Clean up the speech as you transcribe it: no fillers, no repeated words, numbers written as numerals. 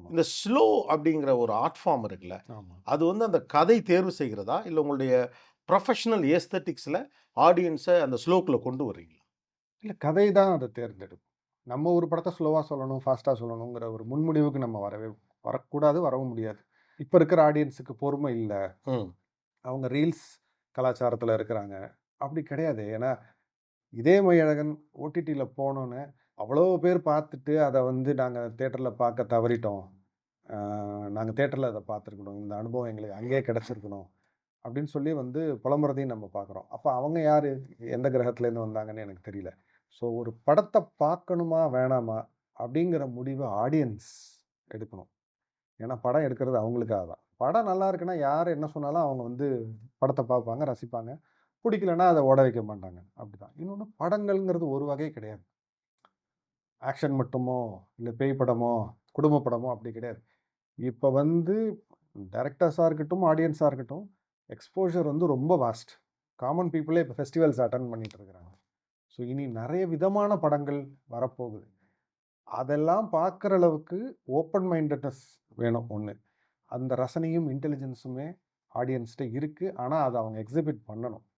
ஆமா, இந்த ஸ்லோ அப்படிங்கிற ஒரு ஆர்ட் ஃபார்ம் இருக்குல்ல, ஆமா. அது வந்து அந்த கதை தேர்வு செய்கிறதா? இல்ல உங்களுடைய ப்ரொஃபஷனல் ஏஸ்தெட்டிக்ஸ்ல ஆடியன்ஸ அந்த ஸ்லோக்குள்ள கொண்டு வர்றீங்களா? இல்ல கதை தான் அத தேர்ந்தெடுக்கும். நம்ம ஒரு படத்த ஸ்லோவா சொல்லணும், ஃபாஸ்ட்டா சொல்லணுங்கிற ஒரு முன்முடிவுக்கு நம்ம வரக்கூடாது, வரவும் முடியாது. இப்ப இருக்கிற ஆடியன்ஸுக்கு பொறுமை இல்ல. ம். அவங்க ரீல்ஸ் கலாச்சாரத்துல இருக்கிறாங்க. அப்படி கிடையாது. ஏன்னா, இதே மெய்யழகன் ஓடிடில போனோனே, அவ்வளோ பேர் பார்த்துட்டு, அத வந்து நாங்க தியேட்டர்ல பார்க்க தவறிட்டோம். ஆ நாங்க தியேட்டர்ல அத பார்த்துருக்கணும். இந்த அனுபவம் எங்களுக்கு அங்கேயே கிடைச்சிருக்கணும். அப்படின்னு சொல்லி வந்து புலம்புறதையும் நம்ம பார்க்குறோம். அப்ப அவங்க யாரு? எந்த கிரகத்திலேருந்து வந்தாங்கன்னு எனக்கு தெரியல. ஸோ ஒரு படத்த பார்க்கணுமா? வேணாமா? அப்படிங்கிற முடிவ ஆடியன்ஸ் எடுக்கணும். ஏன்னா படம் எடுக்கிறது அவங்களுக்காக தான். படம் நல்லா இருக்குன்னா, யார் என்ன சொன்னாலும் அவங்க வந்து படத்த பார்ப்பாங்க, ரசிப்பாங்க. புடிக்கலன்னா அத ஓட வைக்க மாட்டாங்க. அப்படிதான். இன்னொன்னு படங்கள்ங்கிறது ஒரு வகை கிடையாது. ஆக்ஷன் மட்டுமோ, இல்ல பேய் படமோ, குடும்ப படமோ அப்படி கிடையாது. இப்ப வந்து டைரக்டர்ஸா இருக்கட்டும், ஆடியன்ஸா இருக்கட்டும், எக்ஸ்போஷர் வந்து ரொம்ப வாஸ்ட். காமன் பீப்பிளே இப்ப ஃபெஸ்டிவல்ஸ் அட்டெண்ட் பண்ணிட்டு இருக்கிறாங்க. ஸோ இனி நெறைய விதமான படங்கள் வரப்போகுது. அதெல்லாம் பார்க்குற அளவுக்கு ஓப்பன் மைண்டட்னஸ் வேணும் ஒண்ணு. அந்த ரசனையும், இன்டெலிஜென்ஸுமே ஆடியன்ஸ்ட்ட இருக்கு. ஆனா, அத அவங்க எக்ஸிபிட் பண்ணணும்.